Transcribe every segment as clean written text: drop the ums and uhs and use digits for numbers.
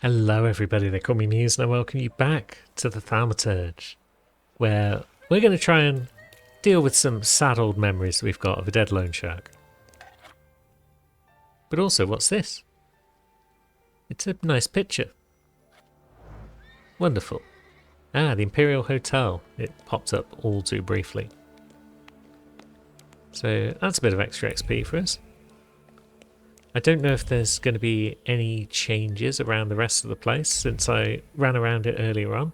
Hello everybody, they call me Muse and I welcome you back to the Thaumaturge, where we're going to try and deal with some sad old memories we've got of a dead loan shark. But also, what's this? It's a nice picture. Wonderful. Ah, the Imperial Hotel. It popped up all too briefly. So that's a bit of extra XP for us. I don't know if there's going to be any changes around the rest of the place since I ran around it earlier on.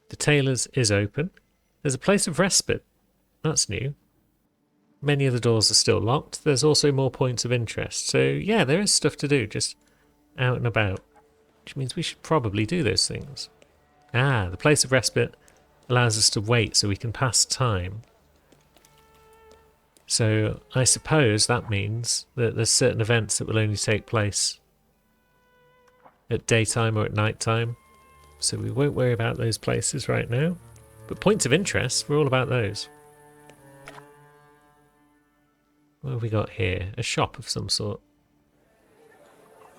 The tailor's is open. There's a place of respite. That's new. Many of the doors are still locked. There's also more points of interest. So yeah, there is stuff to do just out and about. Which means we should probably do those things. Ah, the place of respite allows us to wait so we can pass time. So I suppose that means that there's certain events that will only take place at daytime or at nighttime. So we won't worry about those places right now. But points of interest, we're all about those. What have we got here? A shop of some sort.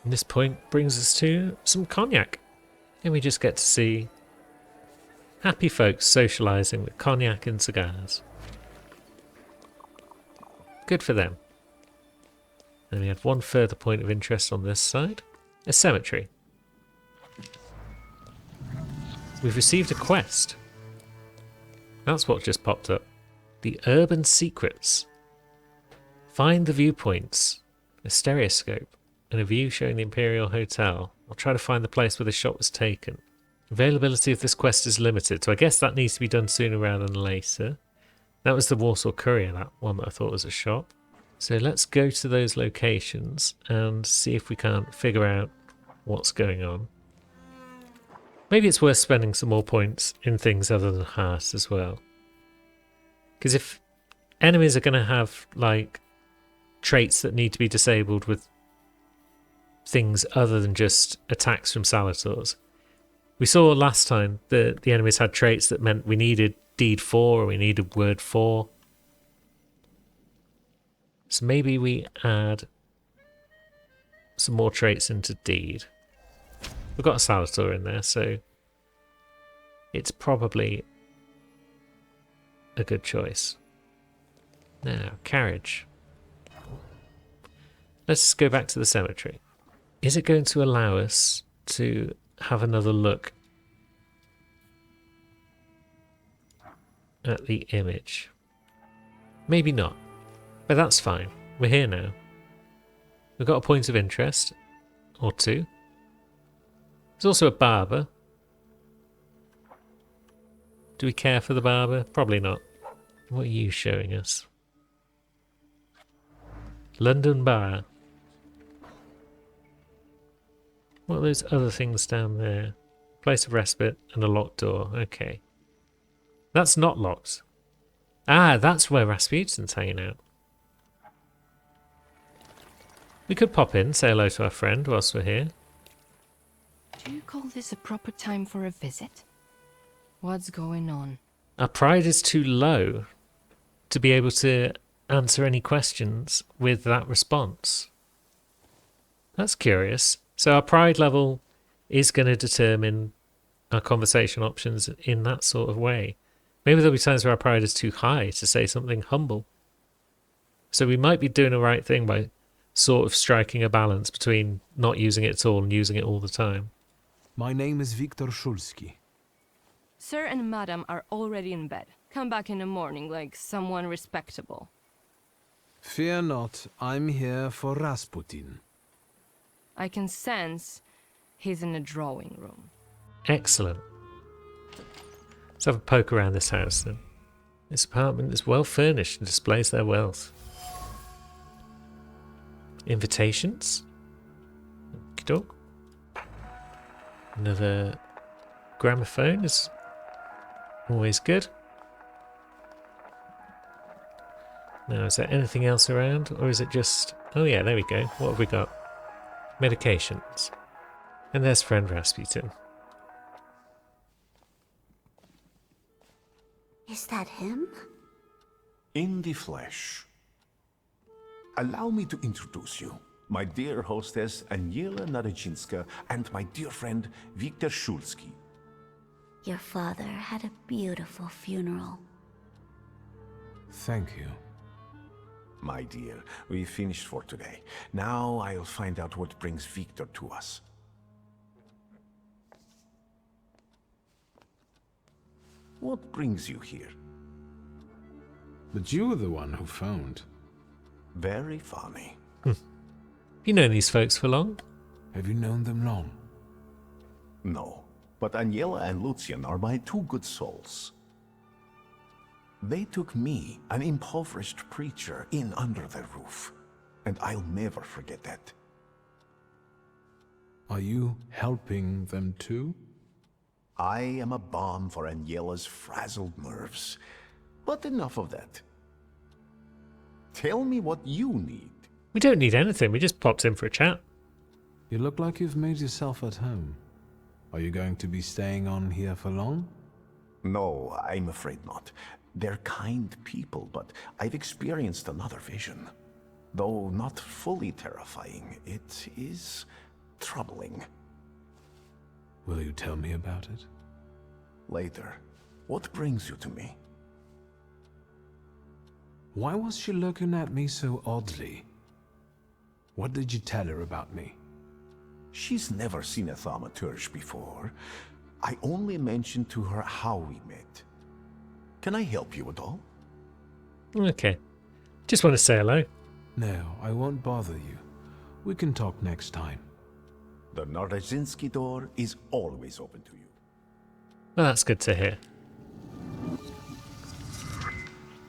And this point brings us to some cognac. And we just get to see happy folks socialising with cognac and cigars. Good for them. And we have one further point of interest on this side. A cemetery. We've received a quest. That's what just popped up. The Urban Secrets. Find the viewpoints, a stereoscope, and a view showing the Imperial Hotel. I'll try to find the place where the shot was taken. Availability of this quest is limited, so I guess that needs to be done sooner rather than later. That was the Warsaw Courier, that one that I thought was a shop. So let's go to those locations and see if we can't figure out what's going on. Maybe it's worth spending some more points in things other than heart as well. Because if enemies are going to have, like, traits that need to be disabled with things other than just attacks from Salators. We saw last time that the enemies had traits that meant we needed Deed 4 or we needed Word 4. So maybe we add some more traits into Deed. We've got a Salator in there, so it's probably a good choice. Now, carriage. Let's go back to the cemetery. Is it going to allow us to have another look at the image? Maybe not, but that's fine. We're here now. We've got a point of interest, or two. There's also a barber. Do we care for the barber? Probably not. What are you showing us? London Bar. What are those other things down there? Place of respite and a locked door. Okay. That's not locked. Ah, that's where Rasputin's hanging out. We could pop in, say hello to our friend whilst we're here. Do you call this a proper time for a visit? What's going on? Our pride is too low to be able to answer any questions with that response. That's curious. So our pride level is going to determine our conversation options in that sort of way. Maybe there'll be times where our pride is too high to say something humble. So we might be doing the right thing by sort of striking a balance between not using it at all and using it all the time. My name is Viktor Szulski. Sir and Madam are already in bed. Come back in the morning like someone respectable. Fear not, I'm here for Rasputin. I can sense he's in the drawing room. Excellent. Let's have a poke around this house then. This apartment is well furnished and displays their wealth. Invitations? Okey-doke. Another gramophone is always good. Now, is there anything else around? Or is it just... Oh yeah, there we go. What have we got? Medications. And there's friend Rasputin. Is that him? In the flesh. Allow me to introduce you. my dear hostess Aniela Naradzinska, and my dear friend Viktor Shulsky. Your father had a beautiful funeral. Thank you. My dear, we finished for today. Now I'll find out what brings Viktor to us. What brings you here? But you were the one who phoned. Very funny. You known these folks for long? Have you known them long? No, but Aniela and Lucian are my two good souls. They took me, an impoverished preacher, in under their roof, and I'll never forget that. Are you helping them too? I am a balm for Aniela's frazzled nerves. But enough of that. Tell me what you need. We don't need anything, we just popped in for a chat. You look like you've made yourself at home. Are you going to be staying on here for long? No, I'm afraid not. They're kind people, but I've experienced another vision. Though not fully terrifying, it is troubling. Will you tell me about it? Later. What brings you to me? Why was she looking at me so oddly? What did you tell her about me? She's never seen a thaumaturge before. I only mentioned to her how we met. Can I help you at all? Okay. Just want to say hello. No, I won't bother you. We can talk next time. The Naradzinski door is always open to you. Well, that's good to hear.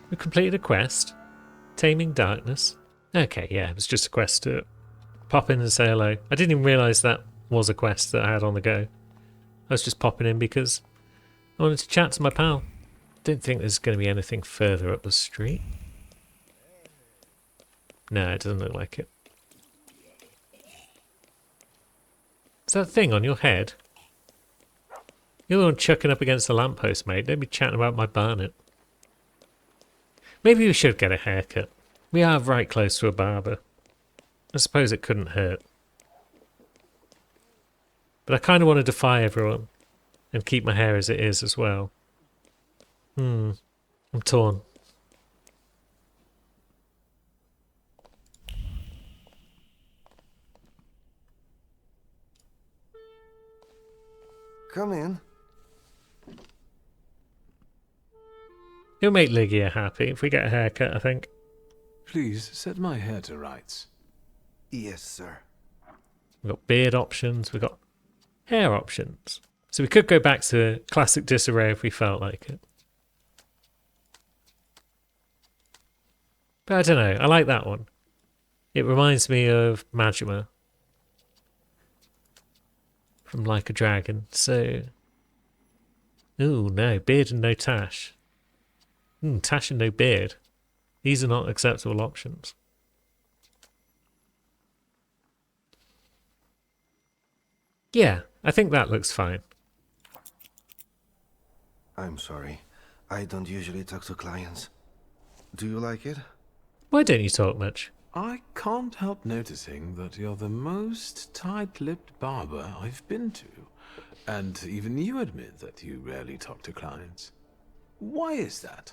We completed a quest. Taming Darkness. Okay, yeah, it was just a quest to pop in and say hello. I didn't even realise that was a quest that I had on the go. I was just popping in because I wanted to chat to my pal. Don't think there's going to be anything further up the street. No, it doesn't look like it. Is that thing on your head? You're the one chucking up against the lamppost, mate. Don't be chatting about my barnet. Maybe we should get a haircut. We are right close to a barber. I suppose it couldn't hurt. But I kind of want to defy everyone and keep my hair as it is as well. I'm torn. Come in. It'll make Ligia happy if we get a haircut, I think. Please set my hair to rights. Yes, sir. We've got beard options, we've got hair options. So we could go back to classic disarray if we felt like it. But I don't know, I like that one. It reminds me of Majima from Like a Dragon, so... Ooh, no, beard and no tash. Tash and no beard. These are not acceptable options. Yeah, I think that looks fine. I'm sorry. I don't usually talk to clients. Do you like it? Why don't you talk much? I can't help noticing that you're the most tight-lipped barber I've been to. And even you admit that you rarely talk to clients. Why is that?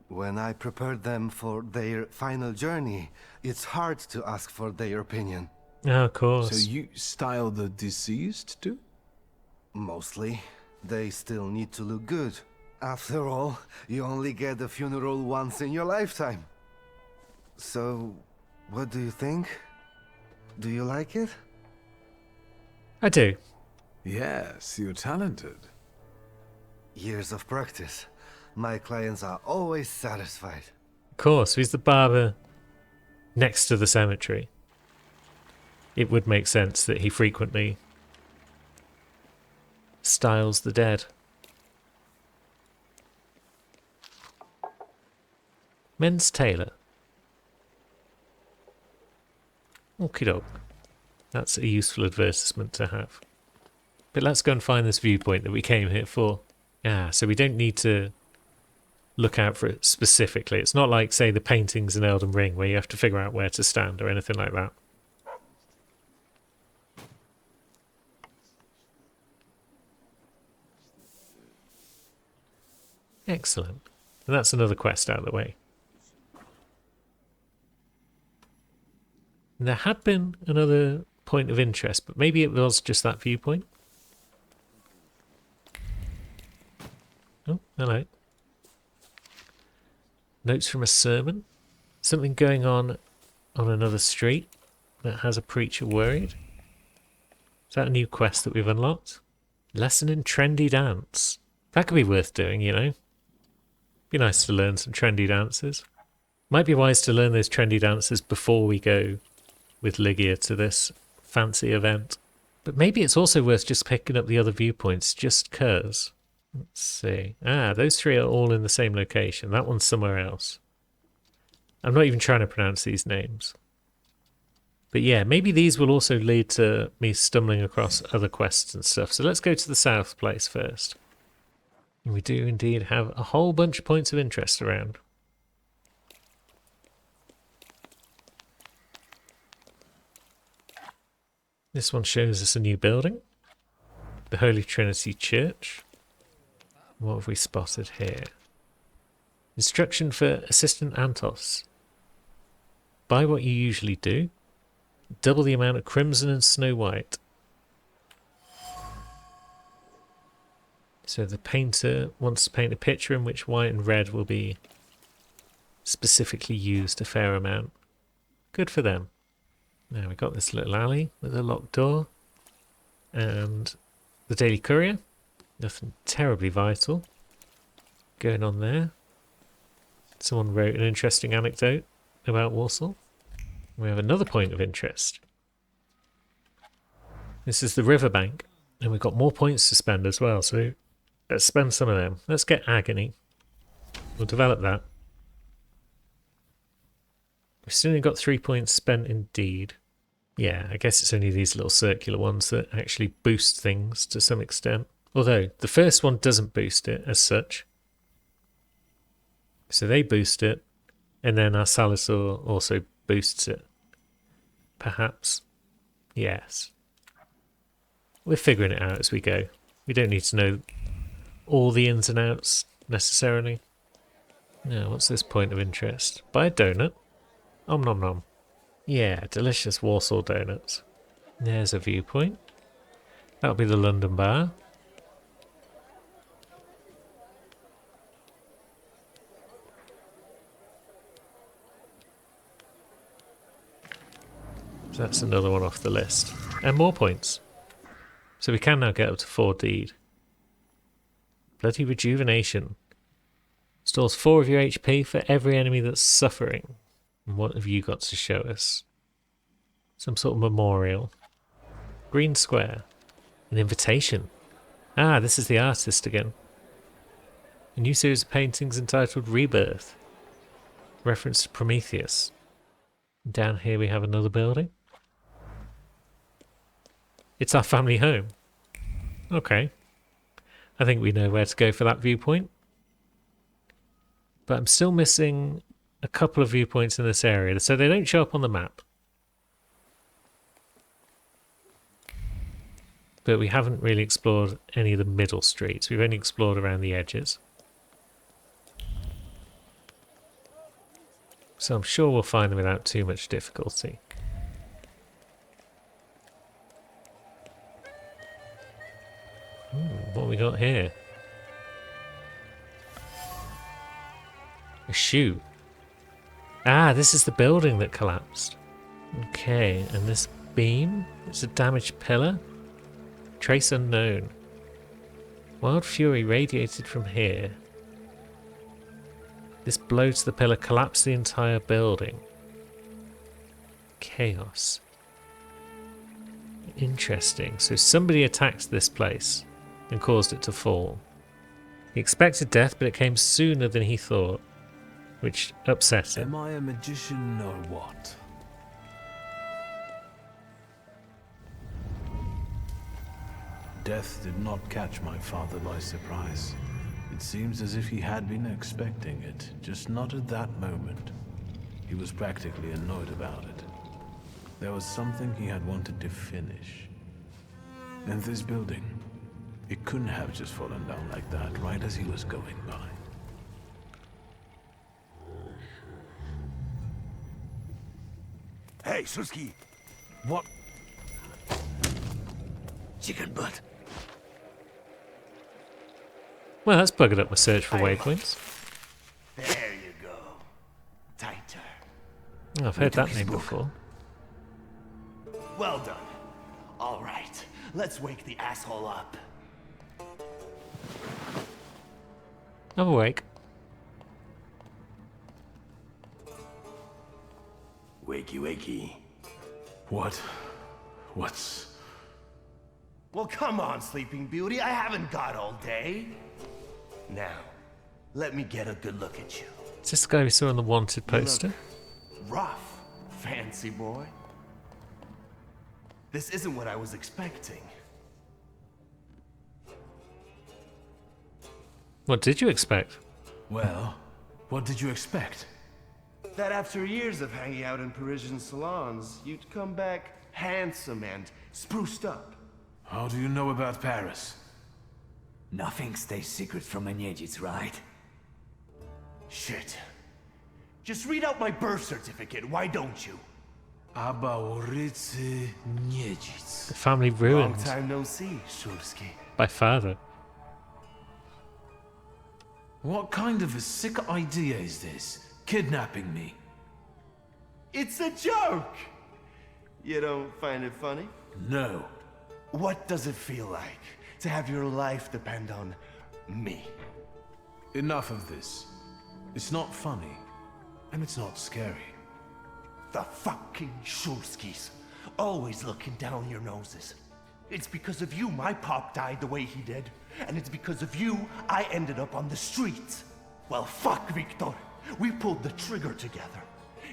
When I prepared them for their final journey, it's hard to ask for their opinion. Oh, of course. So you style the deceased too? Mostly. They still need to look good. After all, you only get a funeral once in your lifetime. So, what do you think? Do you like it? I do. Yes, you're talented. Years of practice. My clients are always satisfied. Of course, he's the barber next to the cemetery. It would make sense that he frequently styles the dead. Men's tailor. Okie doke. That's a useful advertisement to have. But let's go and find this viewpoint that we came here for. Ah, so we don't need to look out for it specifically. It's not like, say, the paintings in Elden Ring where you have to figure out where to stand or anything like that. Excellent. And that's another quest out of the way. And there had been another point of interest, but maybe it was just that viewpoint. Oh, hello. Notes from a sermon. Something going on another street that has a preacher worried. Is that a new quest that we've unlocked? Lesson in trendy dance. That could be worth doing, you know. Be nice to learn some trendy dances. Might be wise to learn those trendy dances before we go with Lygia to this fancy event. But maybe it's also worth just picking up the other viewpoints just 'cause. Let's see. Ah, those three are all in the same location. That one's somewhere else. I'm not even trying to pronounce these names. But yeah, maybe these will also lead to me stumbling across other quests and stuff. So let's go to the south place first. And we do indeed have a whole bunch of points of interest around. This one shows us a new building. The Holy Trinity Church. What have we spotted here? Instruction for Assistant Antos. Buy what you usually do. Double the amount of crimson and snow white. So the painter wants to paint a picture in which white and red will be specifically used a fair amount. Good for them. Now we've got this little alley with a locked door. And the Daily Courier. Nothing terribly vital going on there. Someone wrote an interesting anecdote about Warsaw. We have another point of interest. This is the riverbank, and we've got more points to spend as well, so let's spend some of them. Let's get Agony. We'll develop that. We've still only got 3 points spent indeed. Yeah, I guess it's only these little circular ones that actually boost things to some extent. Although, the first one doesn't boost it as such. So they boost it, and then our Salazar also boosts it. Perhaps. Yes. We're figuring it out as we go. We don't need to know all the ins and outs, necessarily. Now, what's this point of interest? Buy a donut. Om nom nom. Yeah, delicious Warsaw donuts. There's a viewpoint. That'll be the London Bar. So that's another one off the list. And more points. So we can now get up to 4 deed. Bloody rejuvenation. Stores 4 of your HP for every enemy that's suffering. And what have you got to show us? Some sort of memorial. Green square. An invitation. Ah, this is the artist again. A new series of paintings entitled Rebirth. Reference to Prometheus. Down here we have another building. It's our family home. Okay. I think we know where to go for that viewpoint. But I'm still missing a couple of viewpoints in this area, so they don't show up on the map. But we haven't really explored any of the middle streets. We've only explored around the edges. So I'm sure we'll find them without too much difficulty. What have we got here? A shoe. Ah, this is the building that collapsed. Okay, and this beam? It's a damaged pillar? Trace unknown. Wild fury radiated from here. This blow to the pillar collapsed the entire building. Chaos. Interesting. So somebody attacked this place and caused it to fall. He expected death, but it came sooner than he thought, which upset him. Am I a magician or what? Death did not catch my father by surprise. It seems as if he had been expecting it, just not at that moment. He was practically annoyed about it. There was something he had wanted to finish. And this building, it couldn't have just fallen down like that, right as he was going by. Hey, Suski! What? Chicken butt. Well, that's buggered up my search for waypoints. There you go. Tighter. Oh, I've heard that name before. Well done. All right, let's wake the asshole up. I'm awake. Wakey, wakey. What's... Well, come on, Sleeping Beauty. I haven't got all day. Now, let me get a good look at you. Is this the guy we saw on the wanted poster? Rough, fancy boy. This isn't what I was expecting. What did you expect? Well, what did you expect? That after years of hanging out in Parisian salons, you'd come back handsome and spruced up. How do you know about Paris? Nothing stays secret from a Niedzic, right? Shit. Just read out my birth certificate, why don't you? Abaurice Niedzic. The family Long ruined time no see, Shulsky. by father. What kind of a sick idea is this? Kidnapping me? It's a joke! You don't find it funny? No. What does it feel like to have your life depend on me? Enough of this. It's not funny, and it's not scary. The fucking Shulskis. Always looking down your noses. It's because of you my pop died the way he did. And it's because of you I ended up on the streets. Well, fuck, Victor. We pulled the trigger together.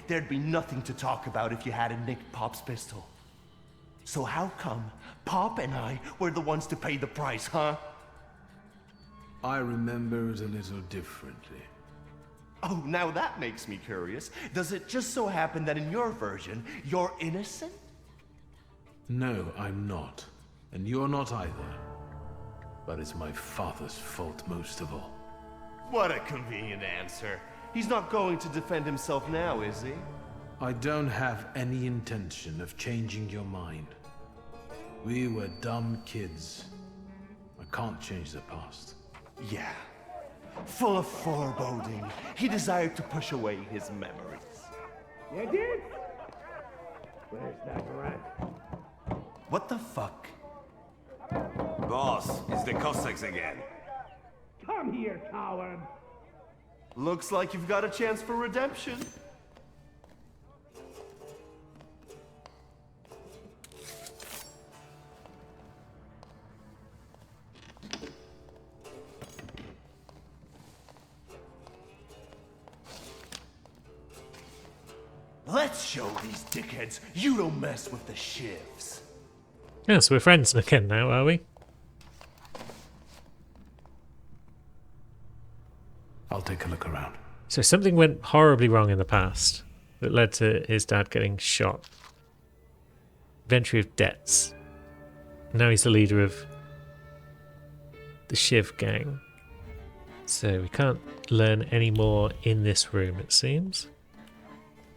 There'd be nothing to talk about if you hadn't nicked Pop's pistol. So how come Pop and I were the ones to pay the price, huh? I remember it a little differently. Oh, now that makes me curious. Does it just so happen that in your version, you're innocent? No, I'm not. And you're not either. But it's my father's fault most of all. What a convenient answer. He's not going to defend himself now, is he? I don't have any intention of changing your mind. We were dumb kids. I can't change the past. Yeah. Full of foreboding, he desired to push away his memories. You did? Where's that rat? What the fuck? Boss, it's the Cossacks again. Come here, coward! Looks like you've got a chance for redemption. Let's show these dickheads you don't mess with the shivs. Yeah, so we're friends again now, are we? I'll take a look around. So something went horribly wrong in the past that led to his dad getting shot. Inventory of debts. Now he's the leader of the Shiv gang. So we can't learn any more in this room, it seems.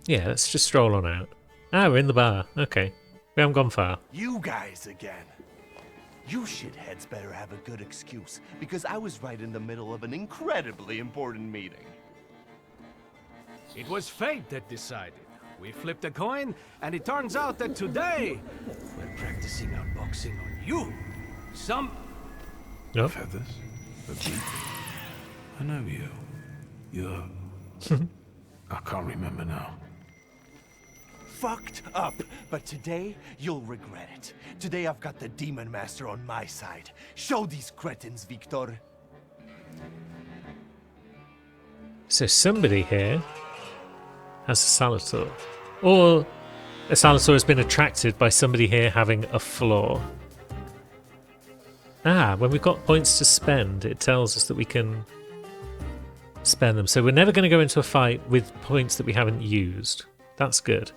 Yeah, let's just stroll on out. Ah, we're in the bar. Okay. We haven't gone far. You guys again. You shitheads better have a good excuse, because I was right in the middle of an incredibly important meeting. It was fate that decided. We flipped a coin, and it turns out that today we're practicing our boxing on you. Nope. Feathers? A beak? I know you. You're... I can't remember now. Fucked up, but today you'll regret it. Today I've got the Demon Master on my side. Show these cretins, Victor. So somebody here has a Salator. Or a Salator has been attracted by somebody here having a flaw. Ah, when we've got points to spend, it tells us that we can spend them. So we're never going to go into a fight with points that we haven't used. That's good.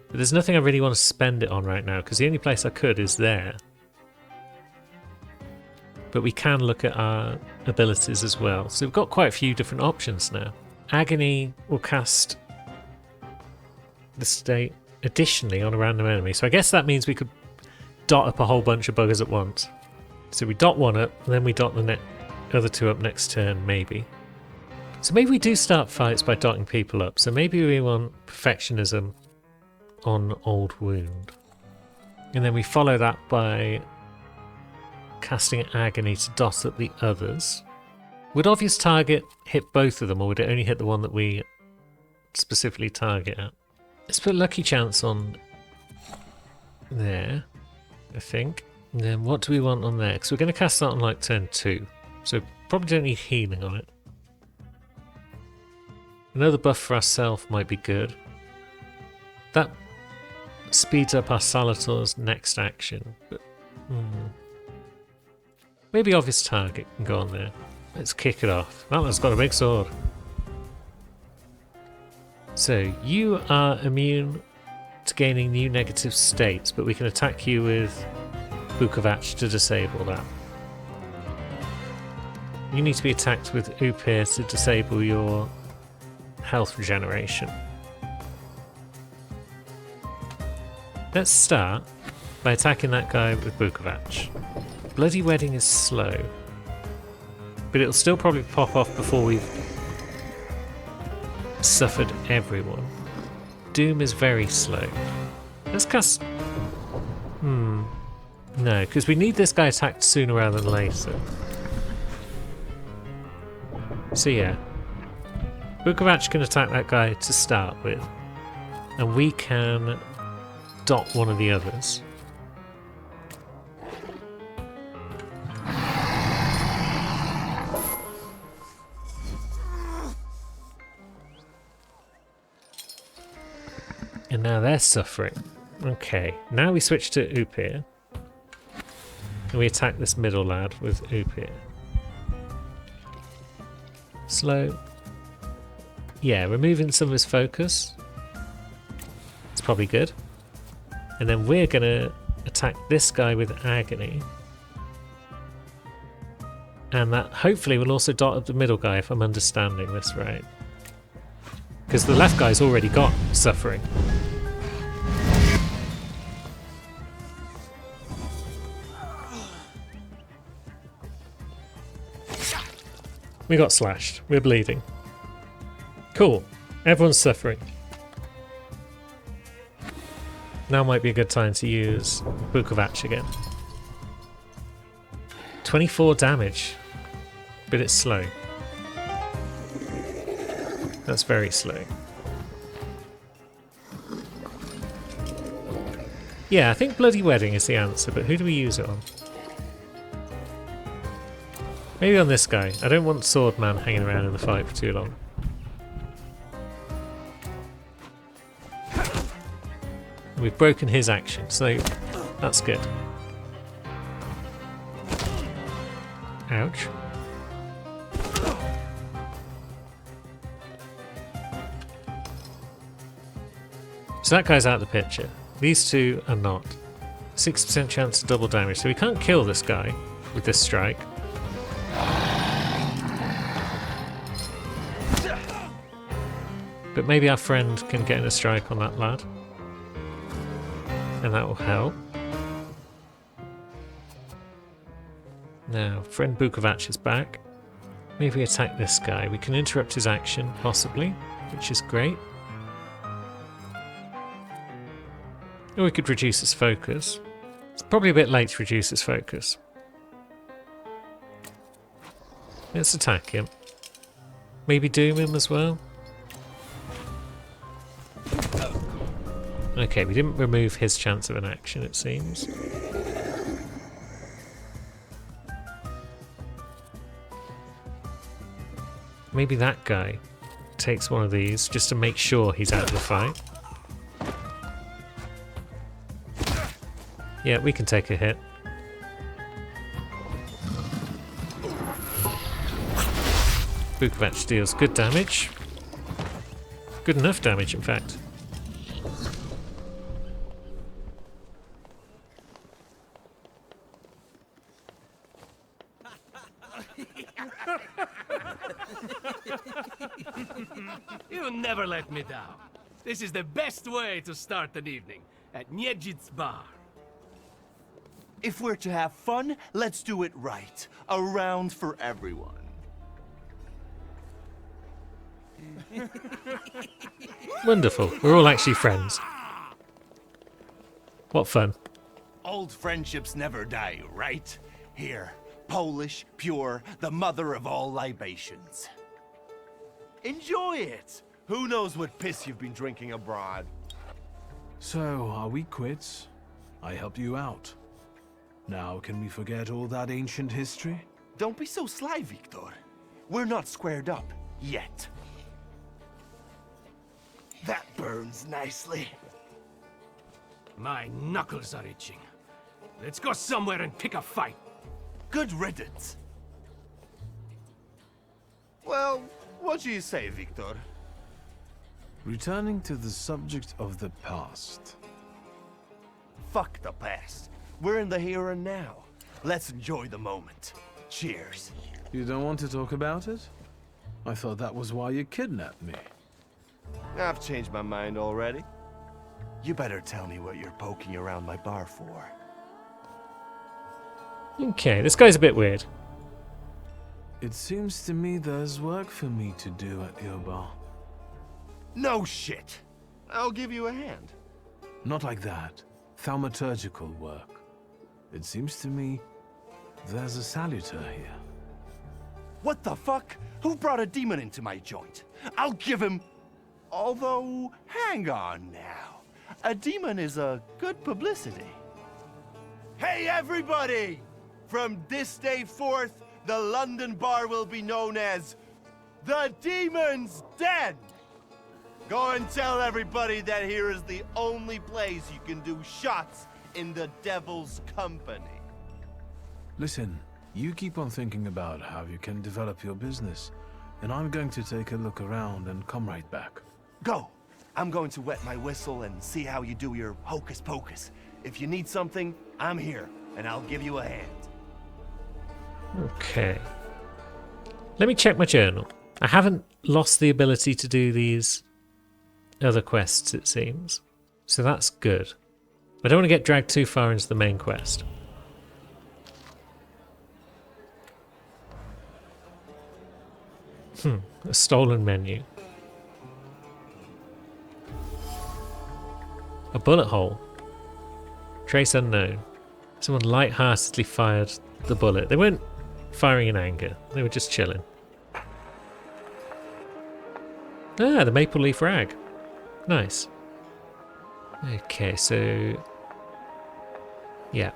But there's nothing I really want to spend it on right now, because the only place I could is there. But we can look at our abilities as well. So we've got quite a few different options now. Agony will cast the state additionally on a random enemy. So I guess that means we could dot up a whole bunch of buggers at once. So we dot one up, and then we dot the other two up next turn, maybe. So maybe we do start fights by dotting people up. So maybe we want Perfectionism on Old Wound. And then we follow that by casting Agony to dot up the others. Would Obvious Target hit both of them, or would it only hit the one that we specifically target at? Let's put Lucky Chance on there, I think. And then what do we want on there? Because we're going to cast that on like turn 2. So probably don't need healing on it. Another buff for ourselves might be good. That speeds up our Salator's next action. But, maybe Obvious Target can go on there. Let's kick it off. That one's got a big sword. So, you are immune to gaining new negative states, but we can attack you with Bukovac to disable that. You need to be attacked with Upir to disable your health regeneration. Let's start by attacking that guy with Bukovac. Bloody Wedding is slow, but it'll still probably pop off before we've suffered everyone. Doom is very slow. Let's cast... No, because we need this guy attacked sooner rather than later. So yeah, Bukovac can attack that guy to start with, and we can dot one of the others. And now they're suffering. Okay, now we switch to Upir. And we attack this middle lad with Upir. Slow. Yeah, removing some of his focus. It's probably good. And then we're going to attack this guy with Agony. And that hopefully will also dot up the middle guy, if I'm understanding this right. Because the left guy's already got suffering. We got slashed. We're bleeding. Cool. Everyone's suffering. Now might be a good time to use Bukovac again. 24 damage. But it's slow. That's very slow. Yeah, I think Bloody Wedding is the answer, but who do we use it on? Maybe on this guy. I don't want Swordman hanging around in the fight for too long. We've broken his action, so that's good. Ouch. So that guy's out of the picture. These two are not. 6% chance of double damage, so we can't kill this guy with this strike. But maybe our friend can get in a strike on that lad. And that will help. Now, friend Bukovac is back. Maybe attack this guy. We can interrupt his action, possibly, which is great. Or we could reduce his focus. It's probably a bit late to reduce his focus. Let's attack him. Maybe doom him as well. Okay, we didn't remove his chance of an action, it seems. Maybe that guy takes one of these just to make sure he's out of the fight. Yeah, we can take a hit. Bukovac deals good damage. Good enough damage, in fact. You never let me down. This is the best way to start an evening at Niedzic's bar. If we're to have fun, let's do it right. A round for everyone. Wonderful. We're all actually friends. What fun. Old friendships never die, right? Here, Polish, pure, the mother of all libations. Enjoy it! Who knows what piss you've been drinking abroad? So, are we quits? I helped you out. Now, can we forget all that ancient history? Don't be so sly, Victor. We're not squared up, yet. That burns nicely. My knuckles are itching. Let's go somewhere and pick a fight. Good riddance. Well, what do you say, Victor? Returning to the subject of the past. Fuck the past. We're in the here and now. Let's enjoy the moment. Cheers. You don't want to talk about it? I thought that was why you kidnapped me. I've changed my mind already. You better tell me what you're poking around my bar for. Okay, this guy's a bit weird. It seems to me there's work for me to do at your bar. No shit. I'll give you a hand. Not like that. Thaumaturgical work. It seems to me there's a saluter here. What the fuck? Who brought a demon into my joint? I'll give him... Although, hang on now. A demon is a good publicity. Hey everybody! From this day forth, the London bar will be known as the Demon's Den! Go and tell everybody that here is the only place you can do shots in the devil's company. Listen, you keep on thinking about how you can develop your business, and I'm going to take a look around and come right back. Go! I'm going to wet my whistle and see how you do your hocus pocus. If you need something, I'm here, and I'll give you a hand. Okay. Let me check my journal. I haven't lost the ability to do these other quests, it seems. So that's good. I don't want to get dragged too far into the main quest. A stolen menu. A bullet hole. Trace unknown. Someone light-heartedly fired the bullet. They weren't firing in anger. They were just chilling. Ah, the maple leaf rag. Nice. Okay, so... yeah.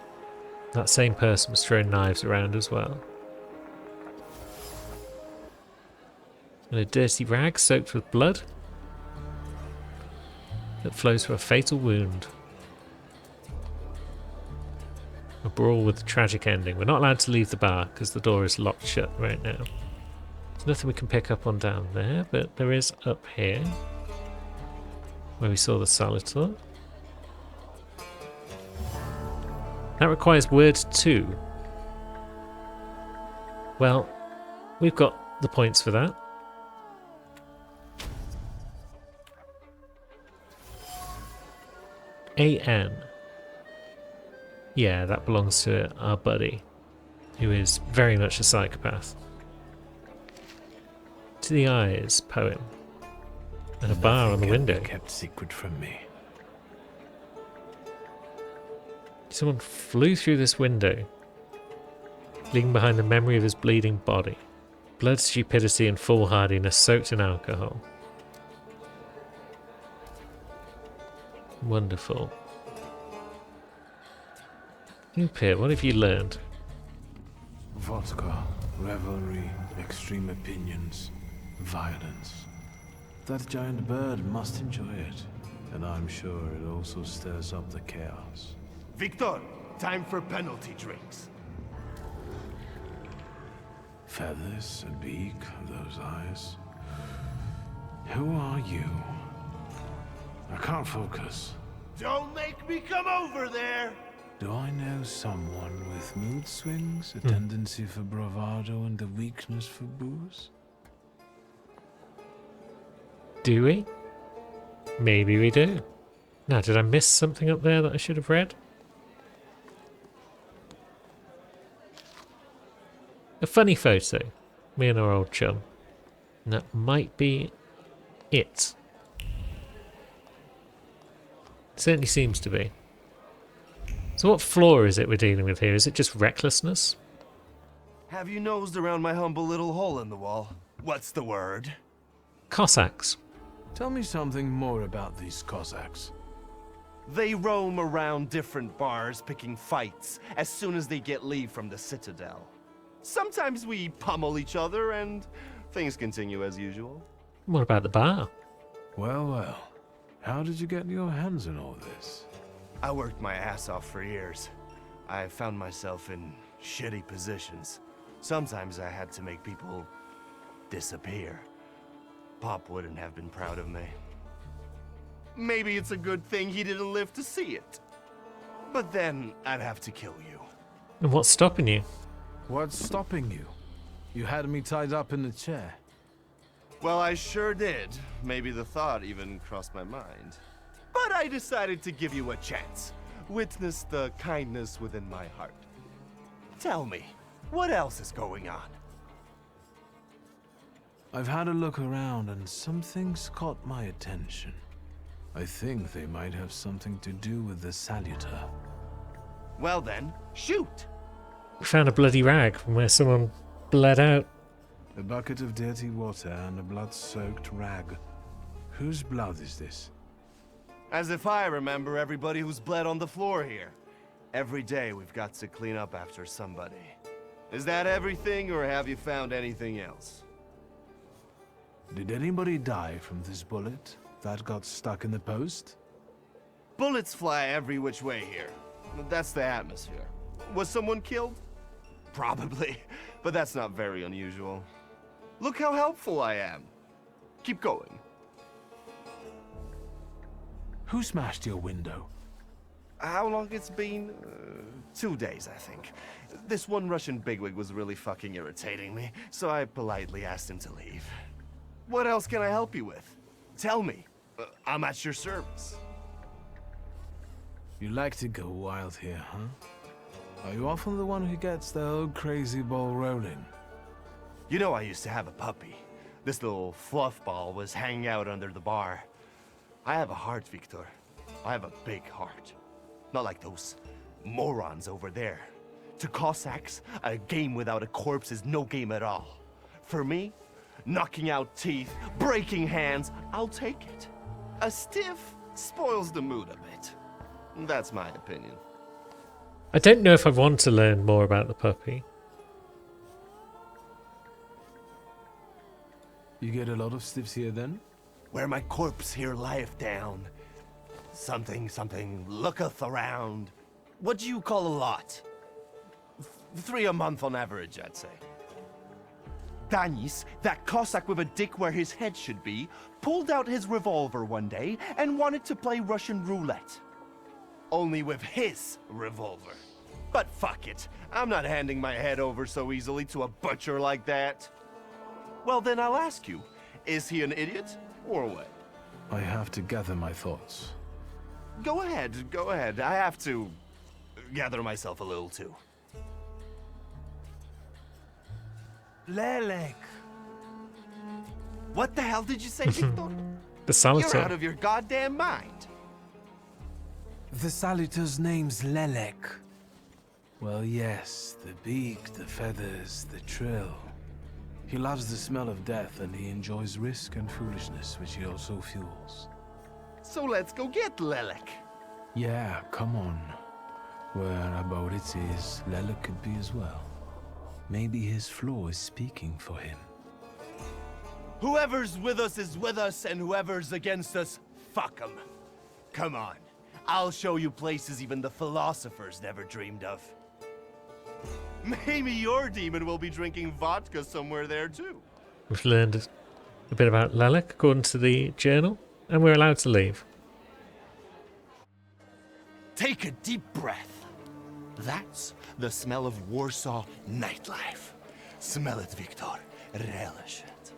That same person was throwing knives around as well. And a dirty rag soaked with blood that flows from a fatal wound. A brawl with a tragic ending. We're not allowed to leave the bar because the door is locked shut right now. There's nothing we can pick up on down there, but there is up here where we saw the Salutor. That requires word 2. Well, we've got the points for that. AN. Yeah, that belongs to our buddy, who is very much a psychopath. To the Eyes poem. And a bar on the window. Kept secret from me. Someone flew through this window, leaving behind the memory of his bleeding body. Blood, stupidity, and foolhardiness soaked in alcohol. Wonderful. Upir, what have you learned? Vodka, revelry, extreme opinions, violence. That giant bird must enjoy it, and I'm sure it also stirs up the chaos. Victor, time for penalty drinks. Feathers, a beak, those eyes. Who are you? I can't focus. Don't make me come over there! Do I know someone with mood swings, a tendency for bravado, and a weakness for booze? Do we? Maybe we do. Now, did I miss something up there that I should have read? A funny photo. Me and our old chum. And that might be it. Certainly seems to be. So what flaw is it we're dealing with here? Is it just recklessness? Have you nosed around my humble little hole in the wall? What's the word? Cossacks. Tell me something more about these Cossacks. They roam around different bars picking fights as soon as they get leave from the Citadel. Sometimes we pummel each other and things continue as usual. What about the bar? Well, well. How did you get your hands on all this? I worked my ass off for years. I found myself in shitty positions. Sometimes I had to make people disappear. Pop wouldn't have been proud of me. Maybe it's a good thing he didn't live to see it. But then I'd have to kill you. And what's stopping you? What's stopping you? You had me tied up in a chair. Well, I sure did. Maybe the thought even crossed my mind. But I decided to give you a chance. Witness the kindness within my heart. Tell me, what else is going on? I've had a look around and something's caught my attention. I think they might have something to do with the Salutor. Well then, shoot! We found a bloody rag from where someone bled out. A bucket of dirty water and a blood-soaked rag. Whose blood is this? As if I remember everybody who's bled on the floor here. Every day we've got to clean up after somebody. Is that everything, or have you found anything else? Did anybody die from this bullet that got stuck in the post? Bullets fly every which way here. That's the atmosphere. Was someone killed? Probably, but that's not very unusual. Look how helpful I am. Keep going. Who smashed your window? How long it's been? 2 days, I think. This one Russian bigwig was really fucking irritating me, so I politely asked him to leave. What else can I help you with? Tell me. I'm at your service. You like to go wild here, huh? Are you often the one who gets the whole crazy ball rolling? You know, I used to have a puppy. This little fluff ball was hanging out under the bar. I have a heart, Victor. I have a big heart. Not like those morons over there. To Cossacks, a game without a corpse is no game at all. For me, knocking out teeth, breaking hands, I'll take it. A stiff spoils the mood a bit. That's my opinion. I don't know if I want to learn more about the puppy. You get a lot of stiffs here then? Where my corpse here lieth down. Something looketh around. What do you call a lot? 3 a month on average, I'd say. Danis, that Cossack with a dick where his head should be, pulled out his revolver one day and wanted to play Russian roulette. Only with his revolver. But fuck it, I'm not handing my head over so easily to a butcher like that. Well then I'll ask you, is he an idiot or what? I have to gather my thoughts. Go ahead, I have to gather myself a little too. Lelek. What the hell did you say, Victor? The Salutor. You're out of your goddamn mind. The Salutor's name's Lelek. Well, yes, the beak, the feathers, the trill. He loves the smell of death and he enjoys risk and foolishness, which he also fuels. So let's go get Lelek. Yeah, come on. Where about it is, Lelek could be as well. Maybe his flaw is speaking for him. Whoever's with us is with us, and whoever's against us, fuck 'em. Come on, I'll show you places even the philosophers never dreamed of. Maybe your demon will be drinking vodka somewhere there too. We've learned a bit about Lelek according to the journal, and we're allowed to leave. Take a deep breath. That's the smell of Warsaw nightlife. Smell it, Victor. Relish it.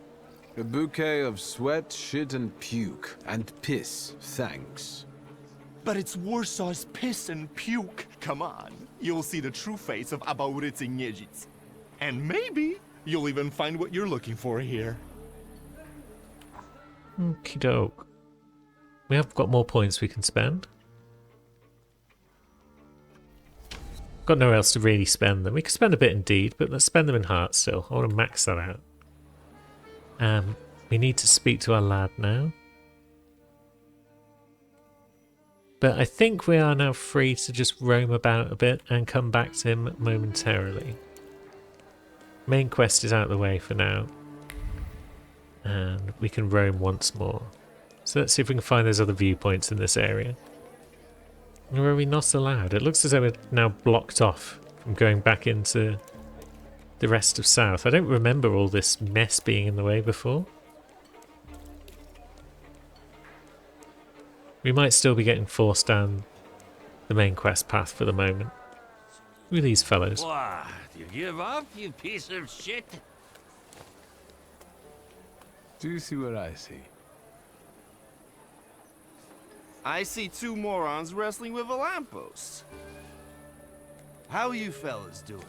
A bouquet of sweat, shit, and puke. And piss, thanks. But it's Warsaw's piss and puke. Come on. You'll see the true face of Abaurice Niedzic. And maybe you'll even find what you're looking for here. Okie doke. We have got more points we can spend. Got nowhere else to really spend them. We could spend a bit in deed, but let's spend them in heart still. I want to max that out. We need to speak to our lad now. But I think we are now free to just roam about a bit and come back to him momentarily. Main quest is out of the way for now. And we can roam once more. So let's see if we can find those other viewpoints in this area. Or are we not allowed? It looks as though we're now blocked off from going back into the rest of South. I don't remember all this mess being in the way before. We might still be getting forced down the main quest path for the moment. Who are these fellows? What? You give up, you piece of shit? Do you see what I see? I see two morons wrestling with a lamppost. How you fellas doing?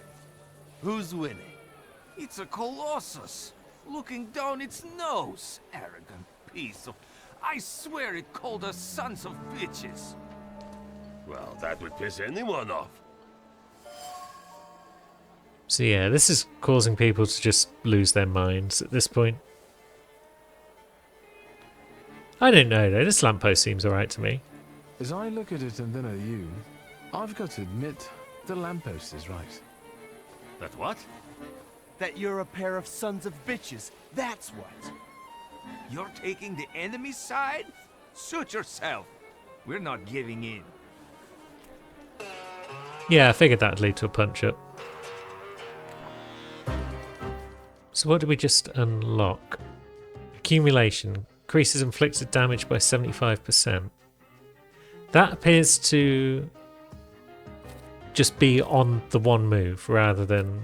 Who's winning? It's a colossus, looking down its nose. Arrogant piece of... I swear it called us sons of bitches. Well, that would piss anyone off. So yeah, this is causing people to just lose their minds at this point. I don't know though, this lamppost seems alright to me. As I look at it and then at you, I've got to admit, the lamppost is right. That what? That you're a pair of sons of bitches, that's what. You're taking the enemy's side? Suit yourself. We're not giving in. Yeah, I figured that'd lead to a punch-up. So what did we just unlock? Accumulation. Increases inflicted damage by 75%. That appears to just be on the one move rather than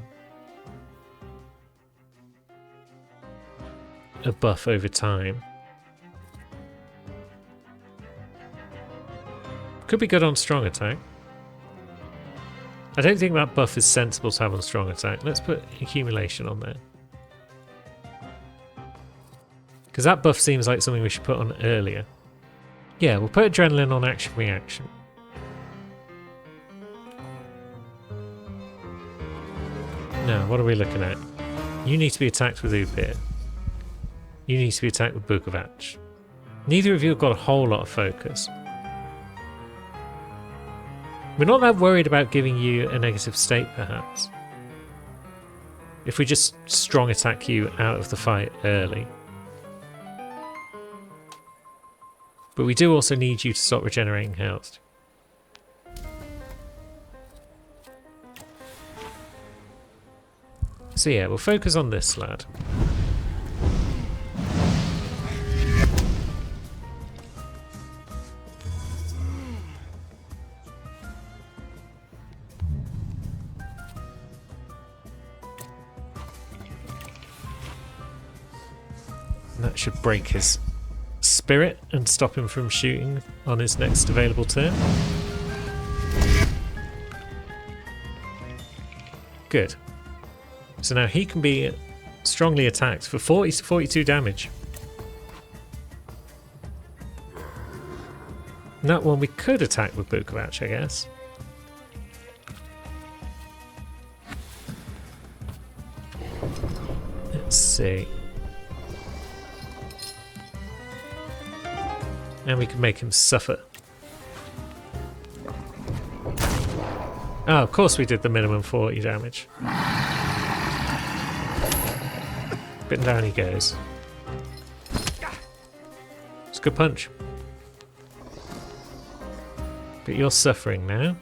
a buff over time. Could be good on strong attack. I don't think that buff is sensible to have on strong attack. Let's put accumulation on there. Because that buff seems like something we should put on earlier. Yeah, we'll put adrenaline on action reaction. Now, what are we looking at? You need to be attacked with Upir. You need to be attacked with Bukovac. Neither of you have got a whole lot of focus. We're not that worried about giving you a negative state, perhaps. If we just strong attack you out of the fight early. But we do also need you to stop regenerating health. So yeah, we'll focus on this lad. That should break his spirit and stop him from shooting on his next available turn. Good. So now he can be strongly attacked for 40 to 42 damage. And that one we could attack with Bukovac, I guess. Let's see. And we can make him suffer. Oh, of course we did the minimum 40 damage. But down he goes. It's a good punch. But you're suffering now.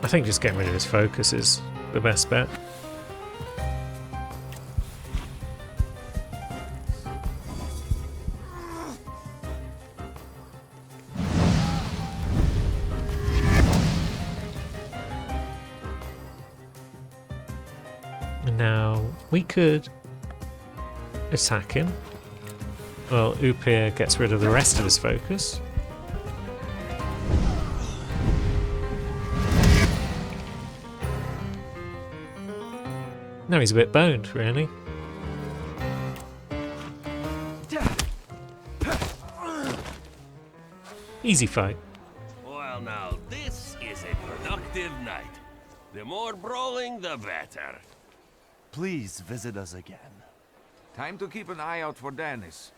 I think just getting rid of his focus is the best bet. And now we could attack him. Well, Upir gets rid of the rest of his focus. Now he's a bit boned, really. Easy fight. Well, now, this is a productive night. The more brawling, the better. Please visit us again. Time to keep an eye out for Dennis.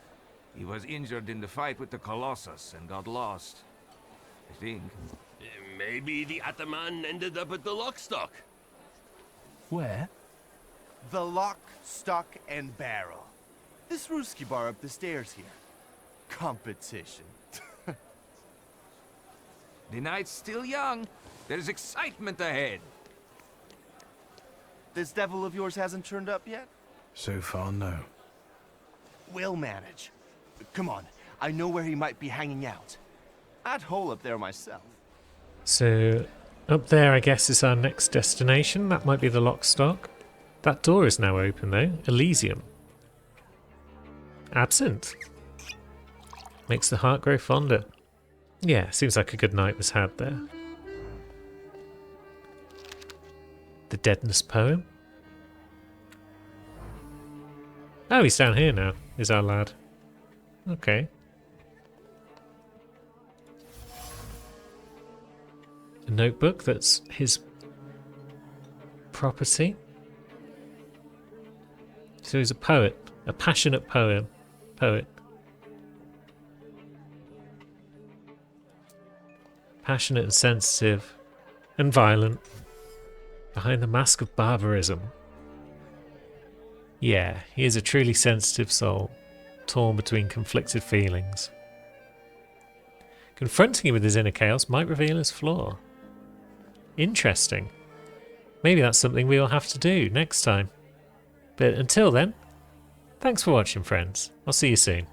He was injured in the fight with the Colossus and got lost. I think. Maybe the Ataman ended up at the Lockstock. Where? The Lock, Stock, and Barrel. This Ruski bar up the stairs here. Competition. The night's still young. There's excitement ahead. This devil of yours hasn't turned up yet? So far, no. We'll manage. Come on, I know where he might be hanging out. I'd hole up there myself. So, up there I guess is our next destination. That might be the Lockstock. That door is now open though. Elysium. Absinthe. Makes the heart grow fonder. Yeah, seems like a good night was had there. The Deadness poem. Oh, he's down here now, is our lad. Okay. A notebook that's his property. So he's a poet, a passionate poet. Passionate and sensitive and violent. Behind the mask of barbarism. Yeah, he is a truly sensitive soul, torn between conflicted feelings. Confronting him with his inner chaos might reveal his flaw. Interesting. Maybe that's something we'll have to do next time. But until then, thanks for watching, friends. I'll see you soon.